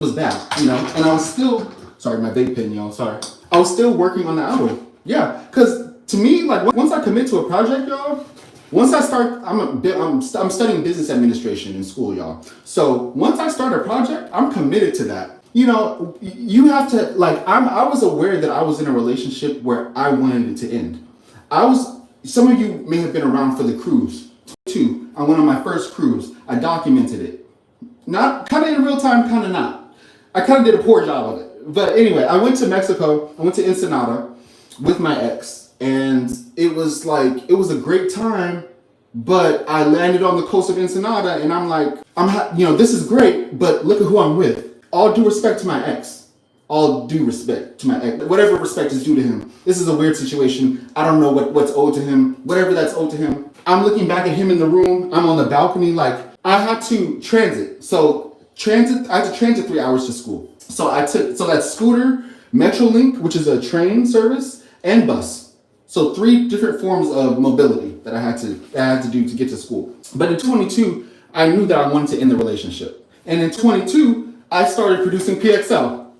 was bad, you know, and I was still, sorry, my vape pen, y'all, sorry. I was still working on the album. Yeah, because to me, like once I commit to a project, y'all, once I start, I'm studying business administration in school, y'all. So once I start a project, I'm committed to that. You know, you have to, like, I was aware that I was in a relationship where I wanted it to end. Some of you may have been around for the cruise. Too. I went on my first cruise. I documented it. Not kind of in real time, kind of not. I kind of did a poor job of it. But anyway, I went to Mexico. I went to Ensenada with my ex, and it was a great time. But I landed on the coast of Ensenada, and I'm like, this is great, but look at who I'm with. All due respect to my ex. All due respect to my ex. Whatever respect is due to him. This is a weird situation. I don't know what's owed to him. Whatever that's owed to him. I'm looking back at him in the room. I'm on the balcony. Like, I had to transit. I had to transit 3 hours to school. So that's scooter, Metrolink, which is a train service, and bus. So 3 different forms of mobility that I had to do to get to school. But in 22, I knew that I wanted to end the relationship. And in 22, I started producing PXL.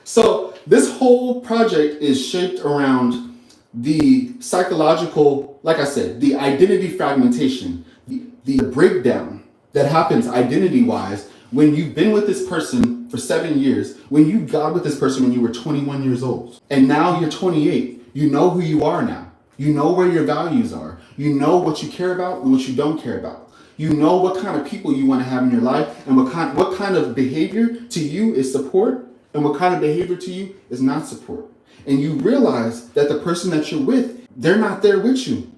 So this whole project is shaped around the psychological, like I said, the identity fragmentation, the breakdown that happens identity-wise when you've been with this person for 7 years, when you got with this person when you were 21 years old, and now you're 28. You know who you are now. You know where your values are. You know what you care about and what you don't care about. You know what kind of people you want to have in your life, and what kind of behavior to you is support, and what kind of behavior to you is not support. And you realize that the person that you're with, they're not there with you.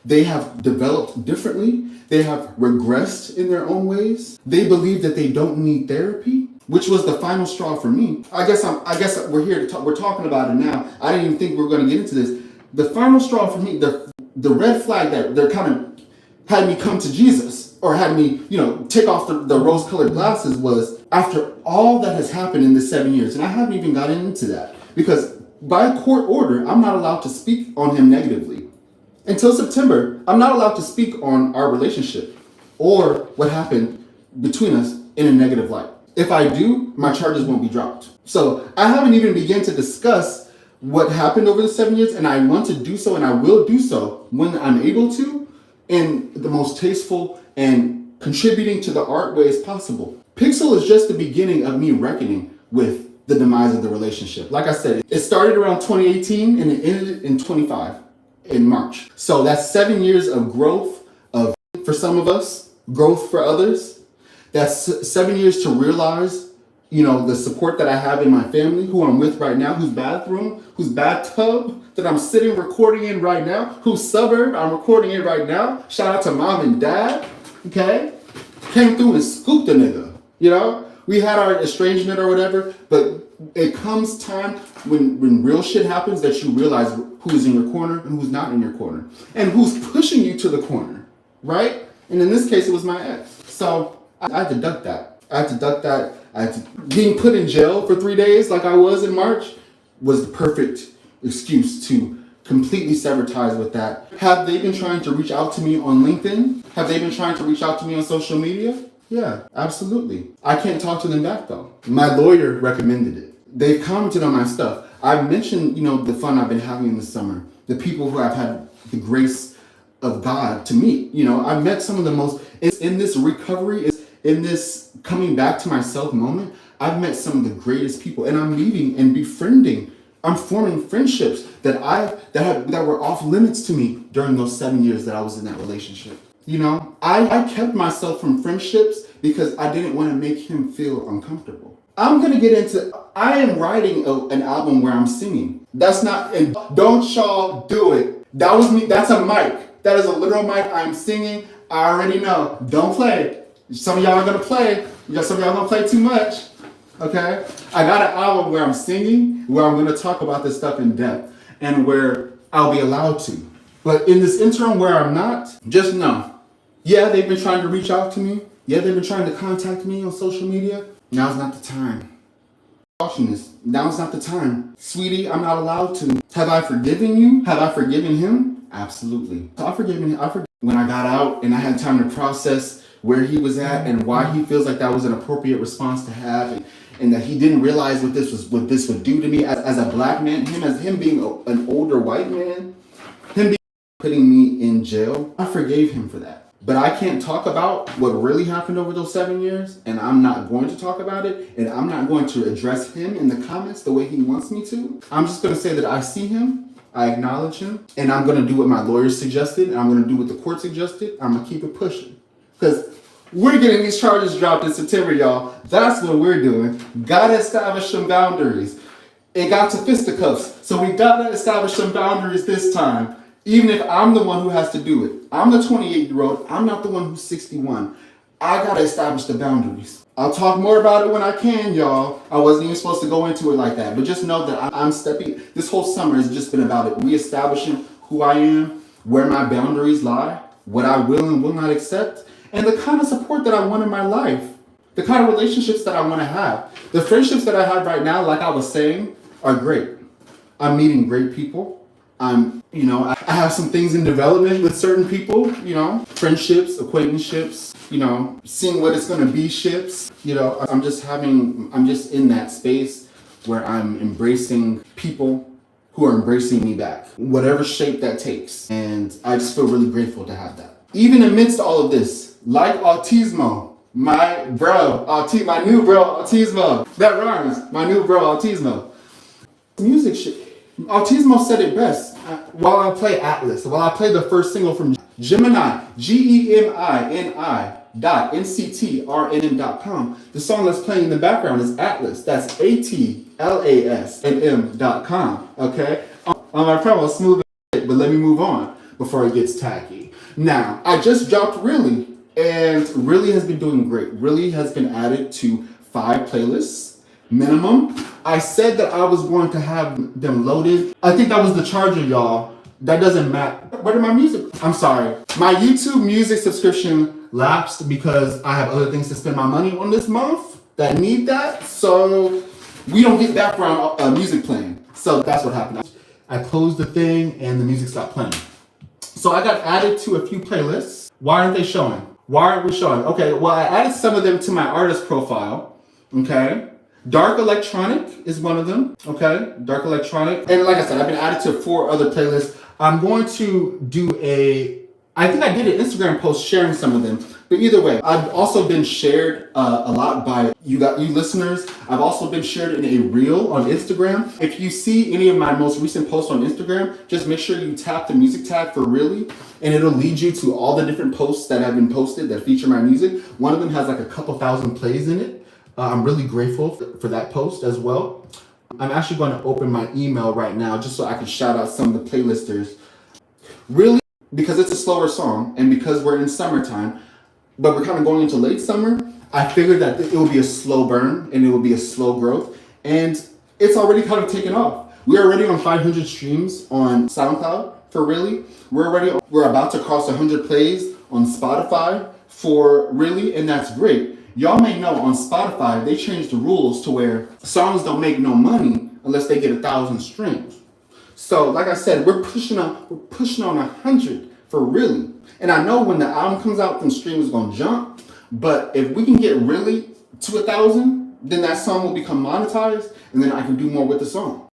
They have developed differently. They have regressed in their own ways. They believe that they don't need therapy, which was the final straw for me. I guess we're here to talk. We're talking about it now. I didn't even think we were going to get into this. The final straw for me, the red flag that they're kind of had me come to Jesus, or had me, take off the rose-colored glasses, was after all that has happened in this 7 years. And I haven't even gotten into that because by court order, I'm not allowed to speak on him negatively. Until September, I'm not allowed to speak on our relationship or what happened between us in a negative light. If I do, my charges won't be dropped. So I haven't even begun to discuss what happened over the 7 years, and I want to do so, and I will do so when I'm able to, in the most tasteful and contributing to the art way as possible. Pixel is just the beginning of me reckoning with the demise of the relationship. Like I said, it started around 2018 and it ended in 25 in March. So that's 7 years of growth for some of us, growth for others. That's 7 years to realize, the support that I have in my family, who I'm with right now, whose bathtub that I'm sitting recording in right now, whose suburb I'm recording in right now. Shout out to mom and dad, okay? Came through and scooped a nigga, We had our estrangement or whatever, but it comes time when real shit happens that you realize who's in your corner and who's not in your corner, and who's pushing you to the corner, right? And in this case, it was my ex. So I had to duck that. Being put in jail for 3 days like I was in March was the perfect excuse to completely sever ties with that. Have they been trying to reach out to me on LinkedIn? Have they been trying to reach out to me on social media? Yeah, absolutely. I can't talk to them back though. My lawyer recommended it. They've commented on my stuff. I've mentioned, the fun I've been having in the summer, the people who I've had the grace of God to meet. I've met some of the most, in this recovery, in this coming back to myself moment, I've met some of the greatest people, and I'm meeting and befriending. I'm forming friendships that were off limits to me during those 7 years that I was in that relationship. I kept myself from friendships because I didn't want to make him feel uncomfortable. I am writing an album where I'm singing. And don't y'all do it. That was me. That's a mic. That is a literal mic. I'm singing. I already know. Don't play. Some of y'all are going to play. Some of y'all are going to play too much. Okay? I got an album where I'm singing, where I'm going to talk about this stuff in depth, and where I'll be allowed to. But in this interim where I'm not, just know. Yeah, they've been trying to reach out to me. Yeah, they've been trying to contact me on social media. Now's not the time. Caution is, now's not the time. Sweetie, I'm not allowed to. Have I forgiven you? Have I forgiven him? Absolutely. So I've forgiven him. When I got out and I had time to process where he was at and why he feels like that was an appropriate response to have, and that he didn't realize what this would do to me as a black man, him being an older white man, him putting me in jail. I forgave him for that. But I can't talk about what really happened over those 7 years, and I'm not going to talk about it, and I'm not going to address him in the comments the way he wants me to. I'm just going to say that I see him, I acknowledge him, and I'm going to do what my lawyers suggested, and I'm going to do what the court suggested. I'm going to keep it pushing. Because we're getting these charges dropped in September, y'all. That's what we're doing. Gotta establish some boundaries. It got to fisticuffs, so we gotta establish some boundaries this time. Even if I'm the one who has to do it. I'm the 28-year-old. I'm not the one who's 61. I gotta establish the boundaries. I'll talk more about it when I can, y'all. I wasn't even supposed to go into it like that. But just know that I'm stepping. This whole summer has just been about it. Reestablishing who I am, where my boundaries lie, what I will and will not accept, and the kind of support that I want in my life. The kind of relationships that I want to have. The friendships that I have right now, like I was saying, are great. I'm meeting great people. I have some things in development with certain people, friendships, acquaintanceships, seeing what it's going to be ships. I'm just in that space where I'm embracing people who are embracing me back, whatever shape that takes. And I just feel really grateful to have that. Even amidst all of this, like Autismo, my new bro, Autismo, that rhymes, my new bro, Autismo. Music shit. Autismo said it best while I play Atlas, while I play the first single from Gemini, GEMI.NCTRNM.com. The song that's playing in the background is Atlas. That's ATLASNM.com. Okay? On my promo, smooth as shit, but let me move on before it gets tacky. Now, I just dropped Really, and Really has been doing great. Really has been added to 5 playlists. Minimum. I said that I was going to have them loaded. I think that was the charger, y'all. That doesn't matter. Where did my music? I'm sorry. My YouTube music subscription lapsed because I have other things to spend my money on this month that need that. So we don't get background music playing. So that's what happened. I closed the thing and the music stopped playing. So I got added to a few playlists. Why aren't they showing? Why aren't we showing? Okay, well, I added some of them to my artist profile. Okay. Dark Electronic is one of them, okay? Dark Electronic. And like I said, I've been added to 4 other playlists. I'm going to do I think I did an Instagram post sharing some of them. But either way, I've also been shared a lot by you listeners. I've also been shared in a reel on Instagram. If you see any of my most recent posts on Instagram, just make sure you tap the music tag for Really, and it'll lead you to all the different posts that have been posted that feature my music. One of them has like a couple thousand plays in it. I'm really grateful for that post as well. I'm actually going to open my email right now just so I can shout out some of the playlisters. Really, because it's a slower song and because we're in summertime, but we're kind of going into late summer, I figured that it will be a slow burn and it will be a slow growth. And it's already kind of taken off. We're already on 500 streams on SoundCloud for Really. We're about to cross 100 plays on Spotify for Really, and that's great. Y'all may know on Spotify, they changed the rules to where songs don't make no money unless they get 1,000 streams. So like I said, we're pushing on 100 for Really. And I know when the album comes out, then streams is gonna jump. But if we can get Really to 1,000, then that song will become monetized and then I can do more with the song.